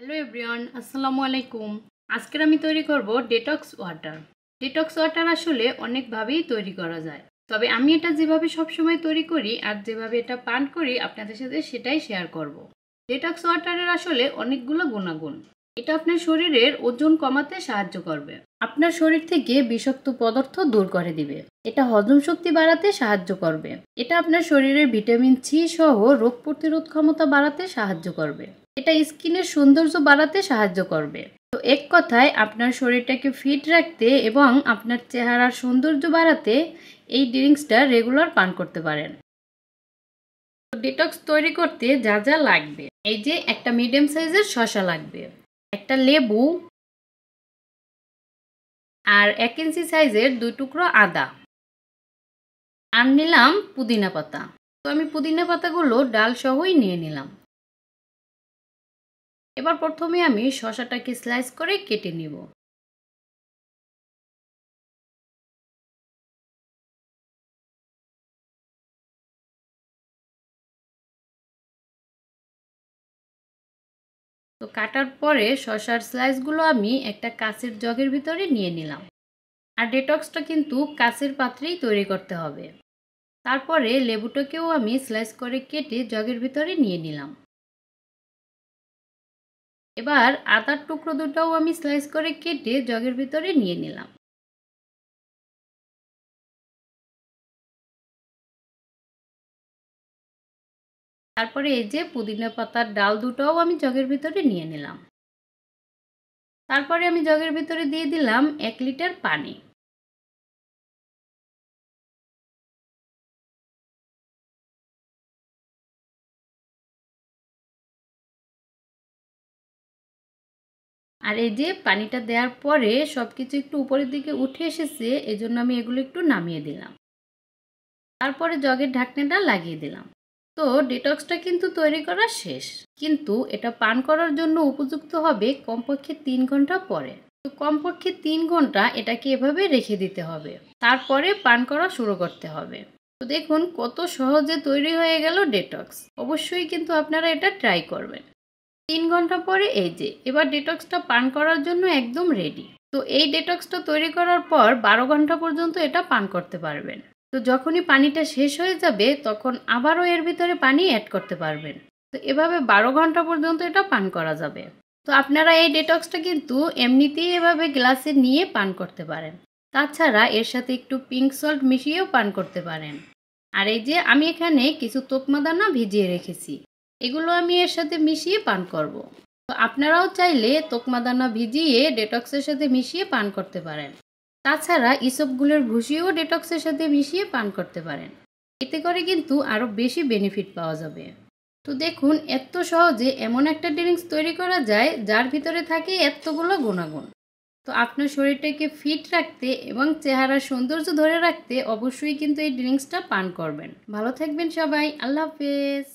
Hello everyone, আসসালামু আলাইকুম। আজকে আমি তৈরি করব ডেটক্স ওয়াটার। ডেটক্স ওয়াটার আসলে অনেকভাবেই তৈরি করা যায়, তবে আমি এটা যেভাবে সবসময় তৈরি করি আর যেভাবে এটা পান করি আপনাদের সাথে সেটাই শেয়ার করব। ডেটক্স ওয়াটারের আসলে অনেকগুলো গুণাগুণ। এটা আপনার শরীরের ওজন কমাতে সাহায্য করবে, আপনার শরীর থেকে বিষাক্ত পদার্থ দূর করে দিবে, এটা হজম শক্তি বাড়াতে সাহায্য করবে, এটা আপনার শরীরের ভিটামিন সি সহ রোগ প্রতিরোধ ক্ষমতা বাড়াতে সাহায্য করবে, এটা স্কিনের সৌন্দর্য বাড়াতে সাহায্য করবে। তো এক কথায় আপনার শরীরটাকে ফিট রাখতে এবং আপনার চেহারার সৌন্দর্য বাড়াতে এই ড্রিঙ্কসটা রেগুলার পান করতে পারেন। তো ডেটক্স তৈরি করতে যা যা লাগবে, এই যে একটা মিডিয়াম সাইজের শসা লাগবে, একটা লেবু, আর 1 ইঞ্চি সাইজের 2 টুকরো আদা, আর নিলাম পুদিনা পাতা। তো আমি পুদিনা পাতাগুলো ডাল সহই নিয়ে নিলাম। এবার প্রথমে আমি শসাটাকে স্লাইস করে কেটে নিব। তো কাটার পরে শসার স্লাইসগুলো আমি একটা কাঁচের জগের ভিতরে নিয়ে নিলাম। আর ডেটক্সটা কিন্তু কাঁচের পাত্রেই তৈরি করতে হবে। তারপরে লেবুটাকেও আমি স্লাইস করে কেটে জগের ভিতরে নিয়ে নিলাম। এবার আদার টুকরো দুটাও আমি স্লাইস করে কেটে জগের ভিতরে নিয়ে নিলাম। তারপরে এই যে পুদিনা পাতার ডাল দুটাও আমি জগের ভিতরে নিয়ে নিলাম। তারপরে আমি জগের ভিতরে দিয়ে দিলাম 1 লিটার পানি। আর এই যে পানিটা দেওয়ার পরে সবকিছু একটু উপরের দিকে উঠে এসেছে, এজন্য আমি এগুলো একটু নামিয়ে দিলাম। তারপরে জগের ঢাকনাটা লাগিয়ে দিলাম। তো ডেটক্সটা কিন্তু তৈরি করা শেষ, কিন্তু এটা পান করার জন্য উপযুক্ত হবে কমপক্ষে 3 ঘন্টা পরে। তো কমপক্ষে 3 ঘন্টা এটাকে এভাবে রেখে দিতে হবে, তারপরে পান করা শুরু করতে হবে। তো দেখুন কত সহজে তৈরি হয়ে গেল ডেটক্স। অবশ্যই কিন্তু আপনারা এটা ট্রাই করবেন। 3 ঘন্টা পরে এই যে এবার ডেটক্সটা পান করার জন্য একদম রেডি। তো এই ডেটক্সটা তৈরি করার পর 12 ঘন্টা পর্যন্ত এটা পান করতে পারবেন। তো যখনই পানিটা শেষ হয়ে যাবে তখন আবারও এর ভিতরে পানি অ্যাড করতে পারবেন। তো এভাবে 12 ঘন্টা পর্যন্ত এটা পান করা যাবে। তো আপনারা এই ডেটক্সটা কিন্তু এমনিতেই এভাবে গ্লাসে নিয়ে পান করতে পারেন। তাছাড়া এর সাথে একটু পিঙ্ক সল্ট মিশিয়েও পান করতে পারেন। আর এই যে আমি এখানে কিছু তোকমা দানা ভিজিয়ে রেখেছি, এগুলো আমি এর সাথে মিশিয়ে পান করব। তো আপনারাও চাইলে তোকমা দানা ভিজিয়ে ডেটক্সের সাথে মিশিয়ে পান করতে পারেন। তাছাড়া ইসবগুলের ভুসিও ডেটক্সের সাথে মিশিয়ে পান করতে পারেন। এতে করে কিন্তু আরও বেশি বেনিফিট পাওয়া যাবে। তো দেখুন এত সহজে এমন একটা ড্রিঙ্কস তৈরি করা যায় যার ভিতরে থাকে এতগুলো গুণাগুণ। তো আপনার শরীরটাকে ফিট রাখতে এবং চেহারার সৌন্দর্য ধরে রাখতে অবশ্যই কিন্তু এই ড্রিঙ্কসটা পান করবেন। ভালো থাকবেন সবাই, আল্লাহ হাফেজ।